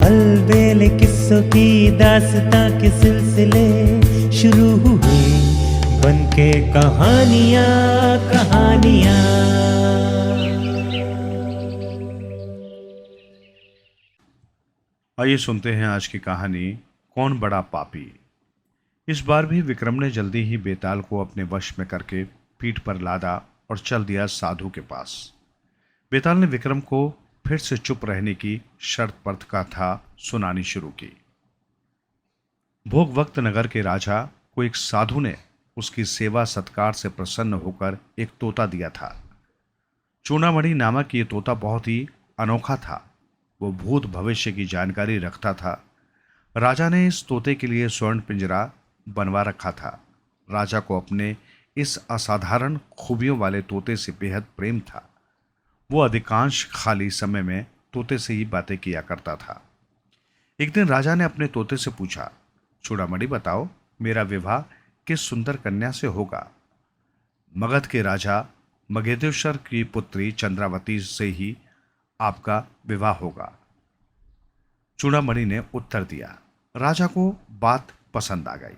अलबेले किस्सों की दास्तां के सिलसिले शुरू हुए, बनके कहानियां कहानियां। आइए सुनते हैं आज की कहानी, कौन बड़ा पापी। इस बार भी विक्रम ने जल्दी ही बेताल को अपने वश में करके पीठ पर लादा और चल दिया साधु के पास। बेताल ने विक्रम को फिर से चुप रहने की शर्त पर कथा सुनानी शुरू की। भोगवक्त नगर के राजा को एक साधु ने उसकी सेवा सत्कार से प्रसन्न होकर एक तोता दिया था। चूड़ामणि नामक ये तोता बहुत ही अनोखा था। वो भूत भविष्य की जानकारी रखता था। राजा ने इस तोते के लिए स्वर्ण पिंजरा बनवा रखा था। राजा को अपने इस असाधारण खूबियों वाले तोते से बेहद प्रेम था। वो अधिकांश खाली समय में तोते से ही बातें किया करता था। एक दिन राजा ने अपने तोते से पूछा, चूड़ामणि बताओ, मेरा विवाह किस सुंदर कन्या से होगा? मगध के राजा मगधेश्वर की पुत्री चंद्रावती से ही आपका विवाह होगा। चूड़ामणि ने उत्तर दिया। राजा को बात पसंद आ गई।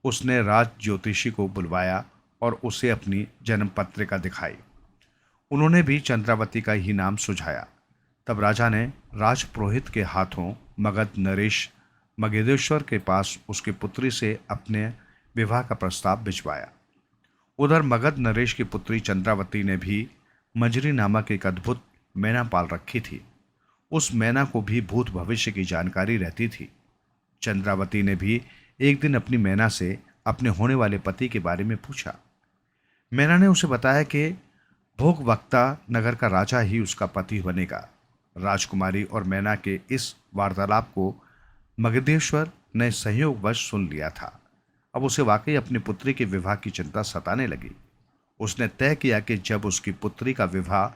उसने राज ज्योतिषी को बुलवाया और उसे अपनी जन्म पत्रिका दिखाई। उन्होंने भी चंद्रावती का ही नाम सुझाया। तब राजा ने राजपुरोहित के हाथों मगध नरेश मगधेश्वर के पास उसकी पुत्री से अपने विवाह का प्रस्ताव भिजवाया। उधर मगध नरेश की पुत्री चंद्रावती ने भी मंजरी नामक एक अद्भुत मैना पाल रखी थी। उस मैना को भी भूत भविष्य की जानकारी रहती थी। चंद्रावती ने भी एक दिन अपनी मैना से अपने होने वाले पति के बारे में पूछा। मैना ने उसे बताया कि भोगवक्ता नगर का राजा ही उसका पति बनेगा। राजकुमारी और मैना के इस वार्तालाप को मगधेश्वर ने संयोगवश सुन लिया था। अब उसे वाकई अपनी पुत्री के विवाह की चिंता सताने लगी। उसने तय किया कि जब उसकी पुत्री का विवाह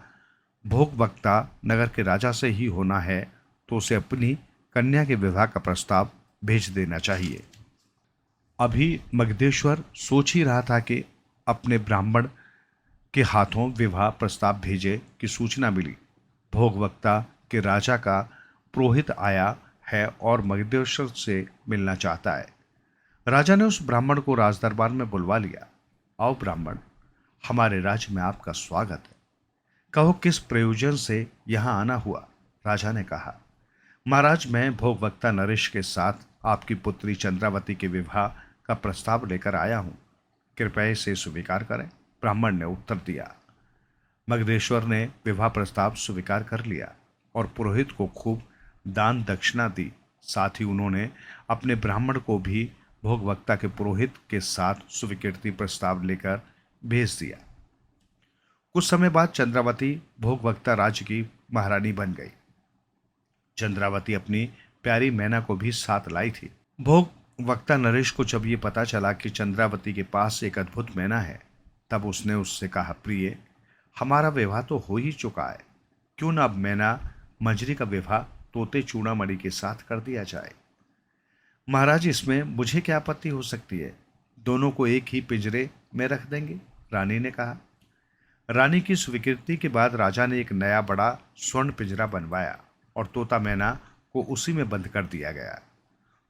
भोगवक्ता नगर के राजा से ही होना है तो उसे अपनी कन्या के विवाह का प्रस्ताव भेज देना चाहिए। अभी मगधेश्वर सोच ही रहा था कि अपने ब्राह्मण के हाथों विवाह प्रस्ताव भेजे कि सूचना मिली, भोगवक्ता के राजा का पुरोहित आया है और मगधेश्वर से मिलना चाहता है। राजा ने उस ब्राह्मण को राजदरबार में बुलवा लिया। आओ ब्राह्मण, हमारे राज्य में आपका स्वागत है। कहो किस प्रयोजन से यहाँ आना हुआ? राजा ने कहा, महाराज, मैं भोगवक्ता नरेश के साथ आपकी पुत्री चंद्रावती के विवाह का प्रस्ताव लेकर आया हूँ। कृपया इसे स्वीकार करें। ब्राह्मण ने उत्तर दिया। मगधेश्वर ने विवाह प्रस्ताव स्वीकार कर लिया और पुरोहित को खूब दान दक्षिणा दी। साथ ही उन्होंने अपने ब्राह्मण को भी भोगवक्ता के पुरोहित के साथ स्वीकृति प्रस्ताव लेकर भेज दिया। कुछ समय बाद चंद्रावती भोगवक्ता राज्य की महारानी बन गई। चंद्रावती अपनी प्यारी मैना को भी साथ लाई थी। भोगवक्ता नरेश को जब ये पता चला कि चंद्रावती के पास एक अद्भुत मैना है, तब उसने उससे कहा, प्रिय, हमारा विवाह तो हो ही चुका है, क्यों ना अब मैना मंजरी का विवाह तोते चूड़ामणि के साथ कर दिया जाए? महाराज, इसमें मुझे क्या आपत्ति हो सकती है? दोनों को एक ही पिंजरे में रख देंगे, रानी ने कहा। रानी की स्वीकृति के बाद राजा ने एक नया बड़ा स्वर्ण पिंजरा बनवाया और तोता मैना को उसी में बंद कर दिया गया।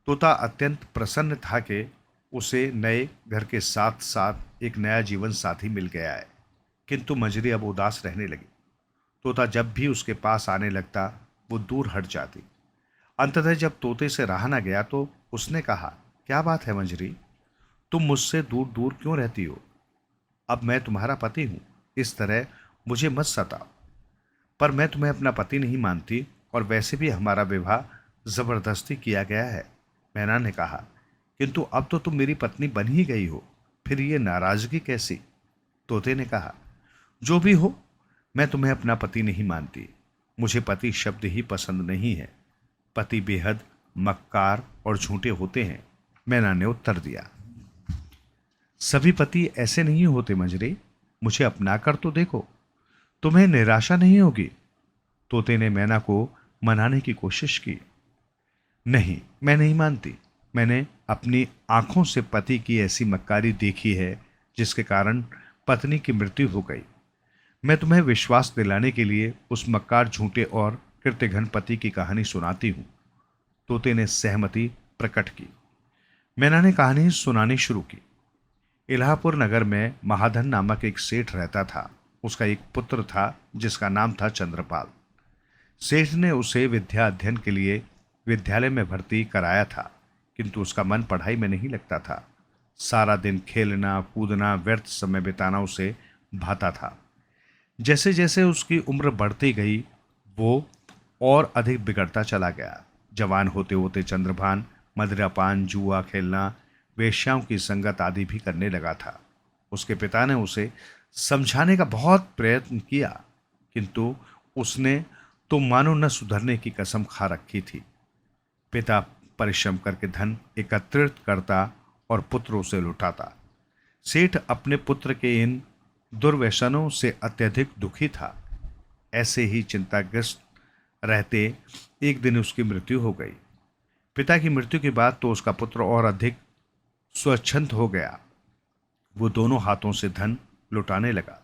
तोता अत्यंत प्रसन्न था कि उसे नए घर के साथ साथ एक नया जीवन साथी मिल गया है, किंतु मंजरी अब उदास रहने लगी। तोता जब भी उसके पास आने लगता वो दूर हट जाती। अंततः जब तोते से रहा न गया तो उसने कहा, क्या बात है मंजरी, तुम मुझसे दूर दूर क्यों रहती हो? अब मैं तुम्हारा पति हूं, इस तरह मुझे मत सताओ। पर मैं तुम्हें अपना पति नहीं मानती और वैसे भी हमारा विवाह जबरदस्ती किया गया है। मैना ने कहा, किंतु अब तो तुम मेरी पत्नी बन ही गई हो, फिर ये नाराजगी कैसी? तोते ने कहा, जो भी हो, मैं तुम्हें अपना पति नहीं मानती। मुझे पति शब्द ही पसंद नहीं है। पति बेहद मक्कार और झूठे होते हैं। मैना ने उत्तर दिया। सभी पति ऐसे नहीं होते मंजरी, मुझे अपनाकर तो देखो, तुम्हें निराशा नहीं होगी। तोते ने मैना को मनाने की कोशिश की। नहीं, मैं नहीं मानती। मैंने अपनी आंखों से पति की ऐसी मक्कारी देखी है जिसके कारण पत्नी की मृत्यु हो गई। मैं तुम्हें विश्वास दिलाने के लिए उस मक्कार, झूठे और कृत्यघन पति की कहानी सुनाती हूँ। तोते ने सहमति प्रकट की। मैना ने कहानी सुनानी शुरू की। इलाहापुर नगर में महाधन नामक एक सेठ रहता था। उसका एक पुत्र था जिसका नाम था चंद्रपाल। सेठ ने उसे विद्या अध्ययन के लिए विद्यालय में भर्ती कराया था, किंतु उसका मन पढ़ाई में नहीं लगता था। सारा दिन खेलना कूदना व्यर्थ समय बिताना उसे भाता था। जैसे जैसे उसकी उम्र बढ़ती गई वो और अधिक बिगड़ता चला गया। जवान होते होते चंद्रभान मदिरापान जुआ खेलना वेश्याओं की संगत आदि भी करने लगा था। उसके पिता ने उसे समझाने का बहुत प्रयत्न किया, किंतु उसने तो मानो न सुधरने की कसम खा रखी थी। पिता परिश्रम करके धन एकत्रित करता और पुत्र उसे लुटाता। सेठ अपने पुत्र के इन दुर्व्यसनों से अत्यधिक दुखी था। ऐसे ही चिंताग्रस्त रहते एक दिन उसकी मृत्यु हो गई। पिता की मृत्यु के बाद तो उसका पुत्र और अधिक स्वच्छंद हो गया। वो दोनों हाथों से धन लुटाने लगा।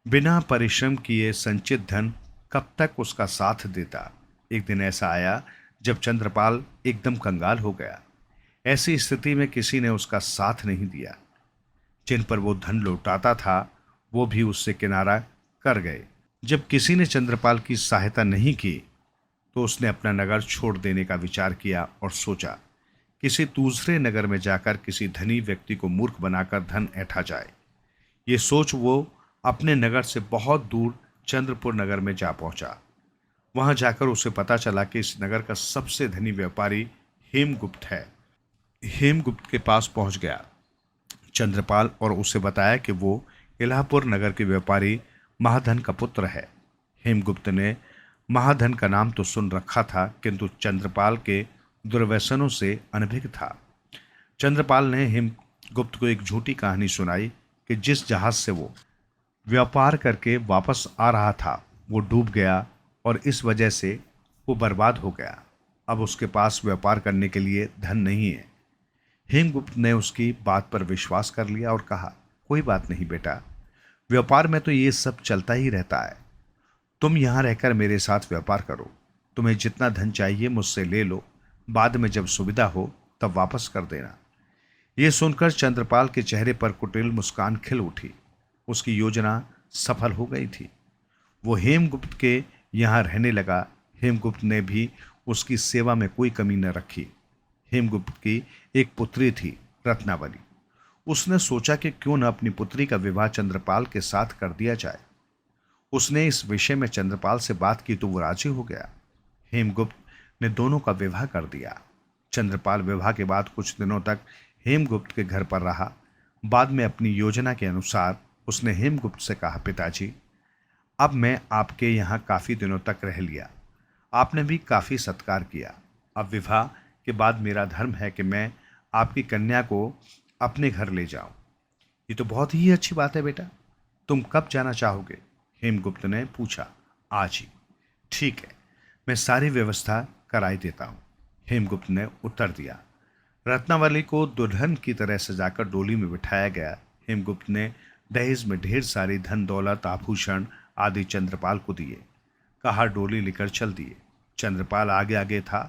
बिना परिश्रम किए संचित धन कब तक उसका साथ देता। एक दिन ऐसा आया जब चंद्रपाल एकदम कंगाल हो गया। ऐसी स्थिति में किसी ने उसका साथ नहीं दिया। जिन पर वो धन लौटाता था वो भी उससे किनारा कर गए। जब किसी ने चंद्रपाल की सहायता नहीं की तो उसने अपना नगर छोड़ देने का विचार किया और सोचा किसी दूसरे नगर में जाकर किसी धनी व्यक्ति को मूर्ख बनाकर धन ऐंठा जाए। ये सोच वो अपने नगर से बहुत दूर चंद्रपुर नगर में जा पहुंचा। वहां जाकर उसे पता चला कि इस नगर का सबसे धनी व्यापारी हेमगुप्त है। हेमगुप्त के पास पहुंच गया चंद्रपाल और उसे बताया कि वो इलाहापुर नगर के व्यापारी महाधन का पुत्र है। हेमगुप्त ने महाधन का नाम तो सुन रखा था, किंतु चंद्रपाल के दुर्व्यसनों से अनभिज्ञ था। चंद्रपाल ने हेमगुप्त को एक झूठी कहानी सुनाई कि जिस जहाज से वो व्यापार करके वापस आ रहा था वो डूब गया और इस वजह से वो बर्बाद हो गया। अब उसके पास व्यापार करने के लिए धन नहीं है। हेमगुप्त ने उसकी बात पर विश्वास कर लिया और कहा, कोई बात नहीं बेटा, व्यापार में तो ये सब चलता ही रहता है। तुम यहाँ रहकर मेरे साथ व्यापार करो। तुम्हें जितना धन चाहिए मुझसे ले लो, बाद में जब सुविधा हो तब वापस कर देना। ये सुनकर चंद्रपाल के चेहरे पर कुटिल मुस्कान खिल उठी। उसकी योजना सफल हो गई थी। वो हेमगुप्त के यहाँ रहने लगा। हेमगुप्त ने भी उसकी सेवा में कोई कमी न रखी। हेमगुप्त की एक पुत्री थी, रत्नावली। उसने सोचा कि क्यों न अपनी पुत्री का विवाह चंद्रपाल के साथ कर दिया जाए। उसने इस विषय में चंद्रपाल से बात की तो वो राजी हो गया। हेमगुप्त ने दोनों का विवाह कर दिया। चंद्रपाल विवाह के बाद कुछ दिनों तक हेमगुप्त के घर पर रहा। बाद में अपनी योजना के अनुसार उसने हेमगुप्त से कहा, पिताजी, अब मैं आपके यहाँ काफ़ी दिनों तक रह लिया। आपने भी काफ़ी सत्कार किया। अब विवाह के बाद मेरा धर्म है कि मैं आपकी कन्या को अपने घर ले जाऊं। ये तो बहुत ही अच्छी बात है बेटा। तुम कब जाना चाहोगे? हेमगुप्त ने पूछा। आज ही। ठीक है, मैं सारी व्यवस्था कराई देता हूँ, हेमगुप्त ने उत्तर दिया। रत्नावली को दुल्हन की तरह सजाकर डोली में बिठाया गया। हेमगुप्त ने दहेज में ढेर सारी धन दौलत आभूषण आदि चंद्रपाल को दिए। कहा डोली लेकर चल दिए। चंद्रपाल आगे आगे था।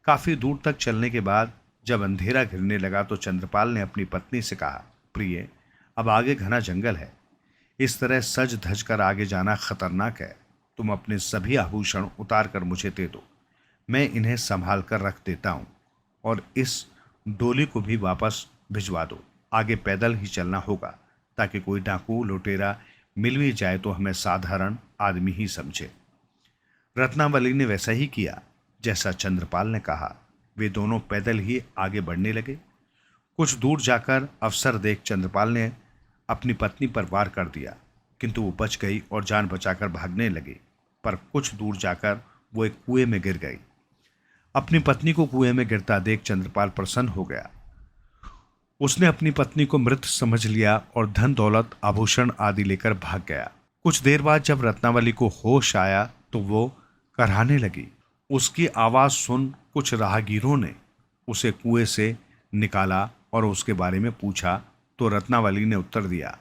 काफी दूर तक चलने के बाद जब अंधेरा घिरने लगा तो चंद्रपाल ने अपनी पत्नी से कहा, प्रिय, अब आगे घना जंगल है। इस तरह सज धज कर आगे जाना खतरनाक है। तुम अपने सभी आभूषण उतार कर मुझे दे दो। मैं इन्हें संभाल कर रख देता हूँ और इस डोली को भी वापस भिजवा दो। आगे पैदल ही चलना होगा ताकि कोई डाकू लुटेरा मिल भी जाए तो हमें साधारण आदमी ही समझे। रत्नावली ने वैसा ही किया जैसा चंद्रपाल ने कहा। वे दोनों पैदल ही आगे बढ़ने लगे। कुछ दूर जाकर अवसर देख चंद्रपाल ने अपनी पत्नी पर वार कर दिया, किंतु वो बच गई और जान बचाकर भागने लगी। पर कुछ दूर जाकर वो एक कुएं में गिर गई। अपनी पत्नी को कुएं में गिरता देख चंद्रपाल प्रसन्न हो गया। उसने अपनी पत्नी को मृत समझ लिया और धन दौलत आभूषण आदि लेकर भाग गया। कुछ देर बाद जब रत्नावली को होश आया तो वो कराहने लगी। उसकी आवाज सुन कुछ राहगीरों ने उसे कुएं से निकाला और उसके बारे में पूछा तो रत्नावली ने उत्तर दिया,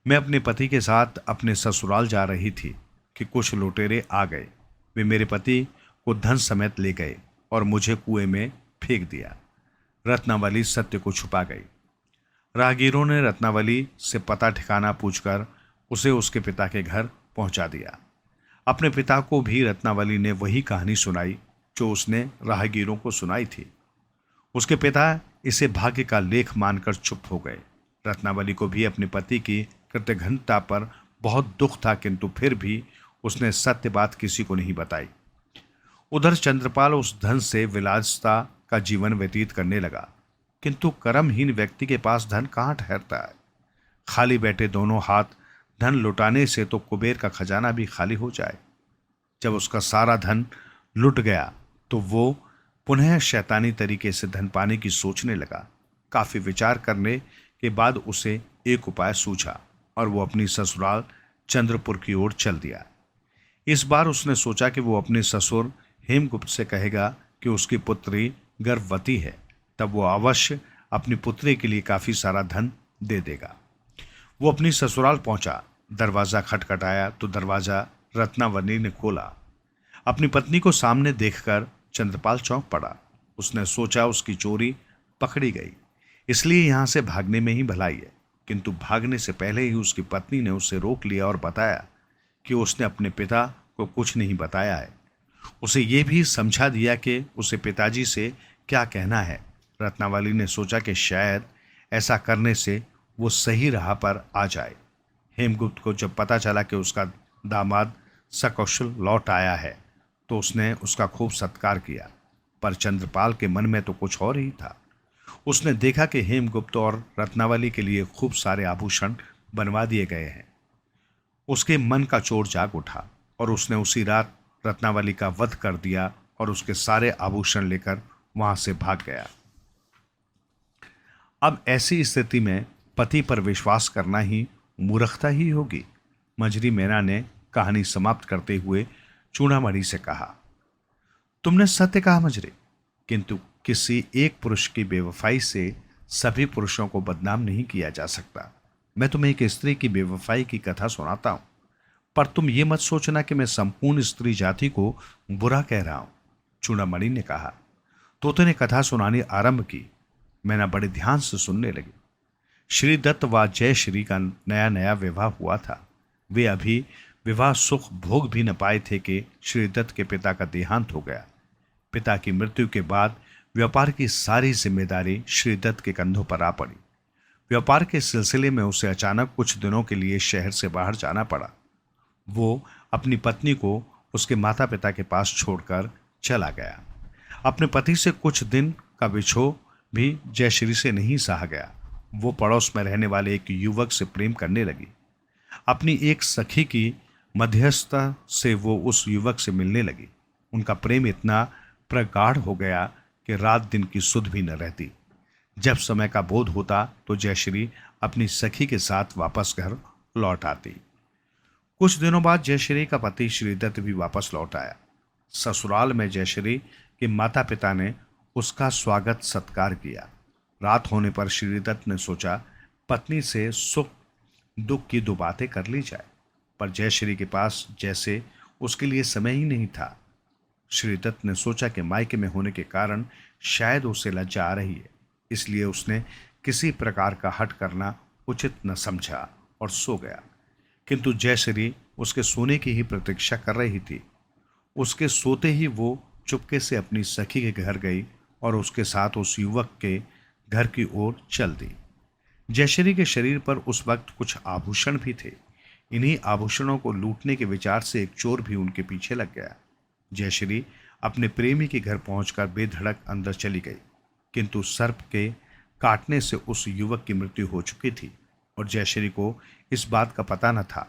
मैं अपने पति के साथ अपने ससुराल जा रही थी कि कुछ लुटेरे आ गए। वे मेरे पति को धन समेत ले गए। और मुझे कुएं में फेंक दिया। रत्नावली सत्य को छुपा गई। राहगीरों ने रत्नावली से पता ठिकाना पूछकर उसे उसके पिता के घर पहुंचा दिया। अपने पिता को भी रत्नावली ने वही कहानी सुनाई जो उसने राहगीरों को सुनाई थी। उसके पिता इसे भाग्य का लेख मानकर चुप हो गए। रत्नावली को भी अपने पति की कृतघ्नता पर बहुत दुख था, किंतु फिर भी उसने सत्य बात किसी को नहीं बताई। उधर चंद्रपाल उस धन से विलासिता का जीवन व्यतीत करने लगा, किंतु कर्महीन व्यक्ति के पास धन कहाँ ठहरता है। खाली बैठे दोनों हाथ धन लुटाने से तो कुबेर का खजाना भी खाली हो जाए। जब उसका सारा धन लुट गया तो वो पुनः शैतानी तरीके से धन पाने की सोचने लगा। काफी विचार करने के बाद उसे एक उपाय सूझा और वो अपनी ससुराल चंद्रपुर की ओर चल दिया। इस बार उसने सोचा कि वो अपने ससुर हेमगुप्त से कहेगा कि उसकी पुत्री गर्भवती है, तब वो अवश्य अपनी पुत्री के लिए काफी सारा धन दे देगा। वो अपनी ससुराल पहुंचा। दरवाजा खटखटाया तो दरवाजा रत्नावली ने खोला। अपनी पत्नी को सामने देखकर चंद्रपाल चौंक पड़ा। उसने सोचा उसकी चोरी पकड़ी गई, इसलिए यहां से भागने में ही भलाई है, किंतु भागने से पहले ही उसकी पत्नी ने उसे रोक लिया और बताया कि उसने अपने पिता को कुछ नहीं बताया है। उसे ये भी समझा दिया कि उसे पिताजी से क्या कहना है। रत्नावली ने सोचा कि शायद ऐसा करने से वो सही राह पर आ जाए। हेमगुप्त को जब पता चला कि उसका दामाद सकुशल लौट आया है तो उसने उसका खूब सत्कार किया, पर चंद्रपाल के मन में तो कुछ और ही था। उसने देखा कि हेमगुप्त और रत्नावली के लिए खूब सारे आभूषण बनवा दिए गए हैं। उसके मन का चोर जाग उठा और उसने उसी रात रत्नावली का वध कर दिया और उसके सारे आभूषण लेकर वहां से भाग गया। अब ऐसी स्थिति में पति पर विश्वास करना ही मूर्खता ही होगी। मंजरी मेना ने कहानी समाप्त करते हुए चूड़ामणि से कहा, तुमने सत्य कहा मंजरी, किंतु किसी एक पुरुष की बेवफाई से सभी पुरुषों को बदनाम नहीं किया जा सकता। मैं तुम्हें एक स्त्री की बेवफाई की कथा सुनाता हूं, पर तुम ये मत सोचना कि मैं संपूर्ण स्त्री जाति को बुरा कह रहा हूं। चूड़ामणि ने कहा। तोते ने कथा सुनानी आरंभ की। मैना बड़े ध्यान से सुनने लगी। श्री दत्त व जयश्री का नया नया विवाह हुआ था। वे अभी विवाह सुख भोग भी न पाए थे कि श्री दत्त के पिता का देहांत हो गया। पिता की मृत्यु के बाद व्यापार की सारी जिम्मेदारी श्री दत्त के कंधों पर आ पड़ी। व्यापार के सिलसिले में उसे अचानक कुछ दिनों के लिए शहर से बाहर जाना पड़ा। वो अपनी पत्नी को उसके माता पिता के पास छोड़कर चला गया। अपने पति से कुछ दिन का विछोह भी जयश्री से नहीं सहा गया। वो पड़ोस में रहने वाले एक युवक से प्रेम करने लगी। अपनी एक सखी की मध्यस्थता से वो उस युवक से मिलने लगी। उनका प्रेम इतना प्रगाढ़ हो गया कि रात दिन की सुध भी न रहती। जब समय का बोध होता तो जयश्री अपनी सखी के साथ वापस घर लौट आती। कुछ दिनों बाद जयश्री का पति श्रीदत्त भी वापस लौट आया। ससुराल में जयश्री के माता पिता ने उसका स्वागत सत्कार किया। रात होने पर श्रीदत्त ने सोचा पत्नी से सुख दुख की दो बातें कर ली जाए, पर जयश्री के पास जैसे उसके लिए समय ही नहीं था। श्रीदत्त ने सोचा कि मायके में होने के कारण शायद उसे लज्जा आ रही है, इसलिए उसने किसी प्रकार का हट करना उचित न समझा और सो गया। किंतु जयश्री उसके सोने की ही प्रतीक्षा कर रही थी। उसके सोते ही वो चुपके से अपनी सखी के घर गई और उसके साथ उस युवक के घर की ओर चल दी। जयश्री के शरीर पर उस वक्त कुछ आभूषण भी थे। इन्हीं आभूषणों को लूटने के विचार से एक चोर भी उनके पीछे लग गया। जयश्री अपने प्रेमी के घर पहुंचकर बेधड़क अंदर चली गई, किंतु सर्प के काटने से उस युवक की मृत्यु हो चुकी थी और जयश्री को इस बात का पता न था।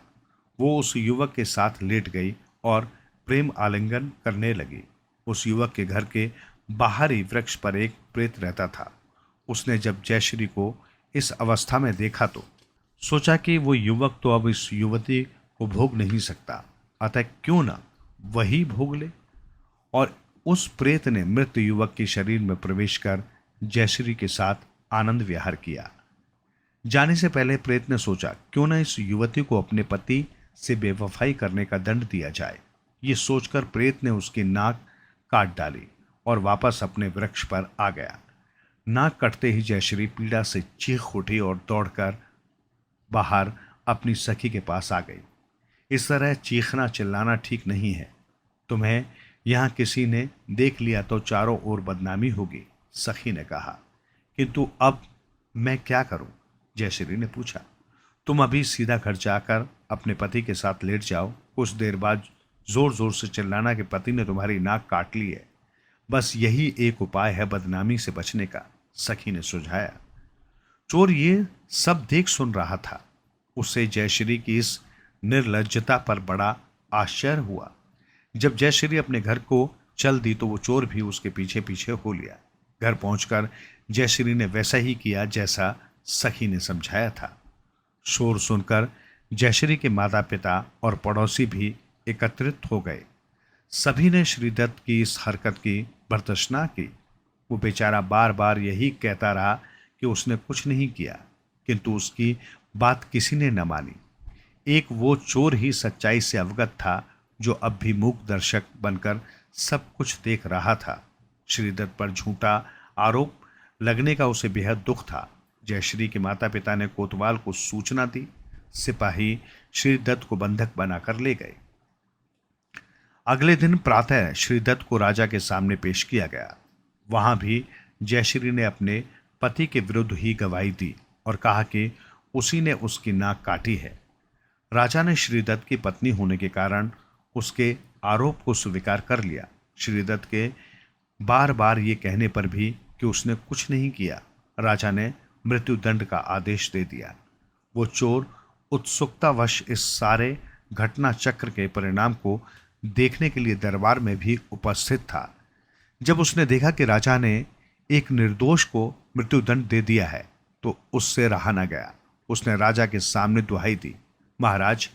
वो उस युवक के साथ लेट गई और प्रेम आलिंगन करने लगी। उस युवक के घर के बाहरी वृक्ष पर एक प्रेत रहता था। उसने जब जयश्री को इस अवस्था में देखा तो सोचा कि वो युवक तो अब इस युवती को भोग नहीं सकता, अतः क्यों न वही भोग ले। और उस प्रेत ने मृत युवक के शरीर में प्रवेश कर जयश्री के साथ आनंद विहार किया। जाने से पहले प्रेत ने सोचा क्यों न इस युवती को अपने पति से बेवफाई करने का दंड दिया जाए। ये सोचकर प्रेत ने उसकी नाक काट डाली और वापस अपने वृक्ष पर आ गया। नाक कटते ही जयश्री पीड़ा से चीख उठी और दौड़कर बाहर अपनी सखी के पास आ गई। इस तरह चीखना चिल्लाना ठीक नहीं है। तुम्हें यहाँ किसी ने देख लिया तो चारों ओर बदनामी होगी, सखी ने कहा। किंतु अब मैं क्या करूं? जयश्री ने पूछा। तुम अभी सीधा घर जाकर अपने पति के साथ लेट जाओ। कुछ देर बाद जोर जोर से चिल्लाना कि पति ने तुम्हारी नाक काट ली है। बस यही एक उपाय है बदनामी से बचने का, सखी ने सुझाया। चोर ये सब देख सुन रहा था। उससे जयश्री की इस निर्लज्जता पर बड़ा आश्चर्य हुआ। जब जयश्री अपने घर को चल दी तो वो चोर भी उसके पीछे पीछे हो लिया। घर पहुंचकर जयश्री ने वैसा ही किया जैसा सखी ने समझाया था। शोर सुनकर जयश्री के माता पिता और पड़ोसी भी एकत्रित हो गए। सभी ने श्रीदत्त की इस हरकत की भर्त्सना की। वो बेचारा बार बार यही कहता रहा कि उसने कुछ नहीं किया, किंतु उसकी बात किसी ने न मानी। एक वो चोर ही सच्चाई से अवगत था जो अब भी मूक दर्शक बनकर सब कुछ देख रहा था। श्रीदत्त पर झूठा आरोप लगने का उसे बेहद दुख था। जयश्री के माता पिता ने कोतवाल को सूचना दी। सिपाही श्रीदत्त को बंधक बनाकर ले गए। अगले दिन प्रातः श्रीदत्त को राजा के सामने पेश किया गया। वहां भी जयश्री ने अपने पति के विरुद्ध ही गवाही दी और कहा कि उसी ने उसकी नाक काटी है। राजा ने श्रीदत्त की पत्नी होने के कारण उसके आरोप को स्वीकार कर लिया। श्रीदत्त के बार बार ये कहने पर भी कि उसने कुछ नहीं किया, राजा ने मृत्युदंड का आदेश दे दिया। वो चोर उत्सुकतावश इस सारे घटना चक्र के परिणाम को देखने के लिए दरबार में भी उपस्थित था। जब उसने देखा कि राजा ने एक निर्दोष को मृत्युदंड दे दिया है तो उससे रहा न गया। उसने राजा के सामने दुहाई दी, महाराज,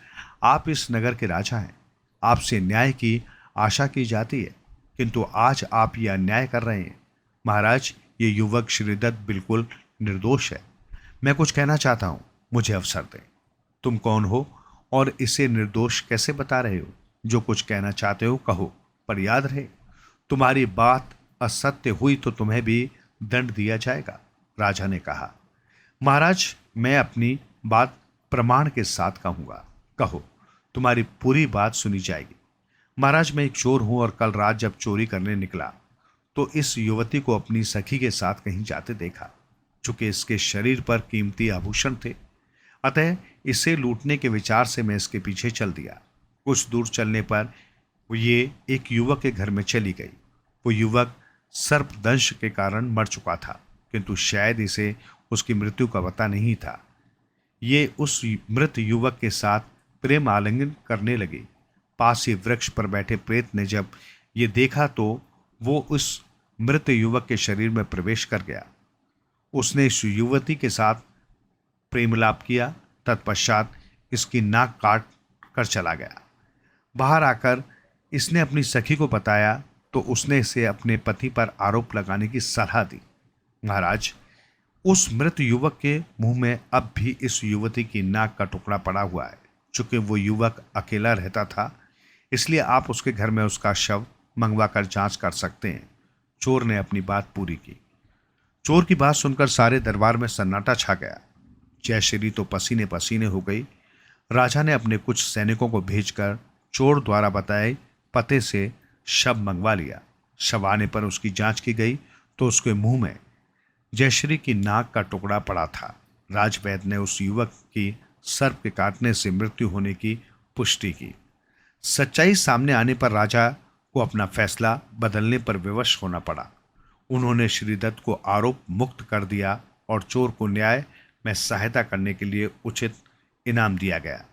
आप इस नगर के राजा हैं, आपसे न्याय की आशा की जाती है, किंतु आज आप यह अन्याय कर रहे हैं। महाराज, ये युवक श्रीदत्त बिल्कुल निर्दोष है। मैं कुछ कहना चाहता हूं, मुझे अवसर दें। तुम कौन हो और इसे निर्दोष कैसे बता रहे हो? जो कुछ कहना चाहते हो कहो, पर याद रहे तुम्हारी बात असत्य हुई तो तुम्हें भी दंड दिया जाएगा, राजा ने कहा। महाराज, मैं अपनी बात प्रमाण के साथ कहूंगा। कहो, तुम्हारी पूरी बात सुनी जाएगी। महाराज, मैं एक चोर हूं और कल रात जब चोरी करने निकला तो इस युवती को अपनी सखी के साथ कहीं जाते देखा। चूंकि इसके शरीर पर कीमती आभूषण थे, अतः इसे लूटने के विचार से मैं इसके पीछे चल दिया। कुछ दूर चलने पर ये एक युवक के घर में चली गई। वो युवक सर्पदंश के कारण मर चुका था, किंतु शायद इसे उसकी मृत्यु का पता नहीं था। ये उस मृत युवक के साथ प्रेम आलिंगन करने लगी। पास ही वृक्ष पर बैठे प्रेत ने जब ये देखा तो वो उस मृत युवक के शरीर में प्रवेश कर गया। उसने इस युवती के साथ प्रेमलाप किया। तत्पश्चात इसकी नाक काट कर चला गया। बाहर आकर इसने अपनी सखी को बताया तो उसने इसे अपने पति पर आरोप लगाने की सलाह दी। महाराज, उस मृत युवक के मुंह में अब भी इस युवती की नाक का टुकड़ा पड़ा हुआ है। चूंकि वो युवक अकेला रहता था, इसलिए आप उसके घर में उसका शव मंगवा कर जांच कर सकते हैं। चोर ने अपनी बात पूरी की। चोर की बात सुनकर सारे दरबार में सन्नाटा छा गया। जयश्री तो पसीने पसीने हो गई। राजा ने अपने कुछ सैनिकों को भेजकर चोर द्वारा बताए पते से शव मंगवा लिया। शव आने पर उसकी जांच की गई तो उसके मुंह में जयश्री की नाक का टुकड़ा पड़ा था। राजवैद्य ने उस युवक की सर्प के काटने से मृत्यु होने की पुष्टि की। सच्चाई सामने आने पर राजा को अपना फैसला बदलने पर विवश होना पड़ा। उन्होंने श्रीदत्त को आरोप मुक्त कर दिया और चोर को न्याय में सहायता करने के लिए उचित इनाम दिया गया।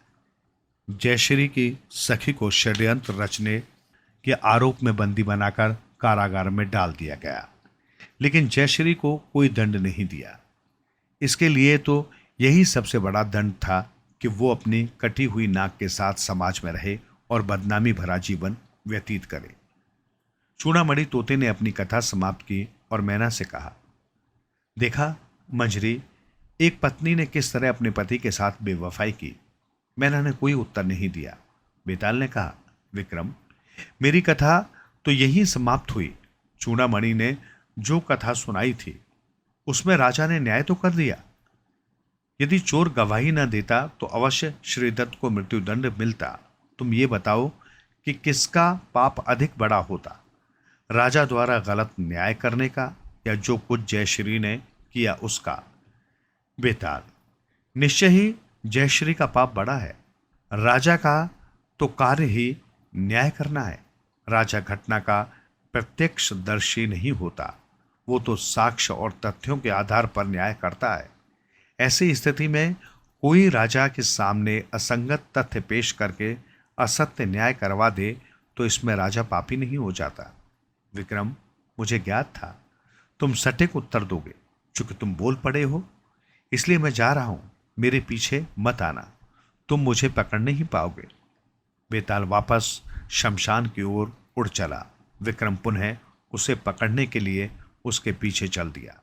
जयश्री की सखी को षड्यंत्र रचने के आरोप में बंदी बनाकर कारागार में डाल दिया गया, लेकिन जयश्री को कोई दंड नहीं दिया। इसके लिए तो यही सबसे बड़ा दंड था कि वो अपनी कटी हुई नाक के साथ समाज में रहे और बदनामी भरा जीवन व्यतीत करे। चूड़ामणि तोते ने अपनी कथा समाप्त की और मैना से कहा, देखा मंजरी, एक पत्नी ने किस तरह अपने पति के साथ बेवफाई की। मैना ने कोई उत्तर नहीं दिया। बेताल ने कहा, विक्रम, मेरी कथा तो यही समाप्त हुई। चूड़ामणि ने जो कथा सुनाई थी उसमें राजा ने न्याय तो कर दिया। यदि चोर गवाही न देता तो अवश्य श्रीदत्त को मृत्युदंड मिलता। तुम ये बताओ कि किसका पाप अधिक बड़ा होता, राजा द्वारा गलत न्याय करने का या जो कुछ जयश्री ने किया उसका? बेताल, निश्चय ही जयश्री का पाप बड़ा है। राजा का तो कार्य ही न्याय करना है। राजा घटना का प्रत्यक्षदर्शी नहीं होता, वो तो साक्ष्य और तथ्यों के आधार पर न्याय करता है। ऐसी स्थिति में कोई राजा के सामने असंगत तथ्य पेश करके असत्य न्याय करवा दे तो इसमें राजा पापी नहीं हो जाता। विक्रम, मुझे ज्ञात था तुम सटीक उत्तर दोगे। चूंकि तुम बोल पड़े हो इसलिए मैं जा रहा हूं, मेरे पीछे मत आना, तुम मुझे पकड़ नहीं पाओगे। बेताल वापस शमशान की ओर उड़ चला। विक्रम पुनः उसे पकड़ने के लिए उसके पीछे चल दिया।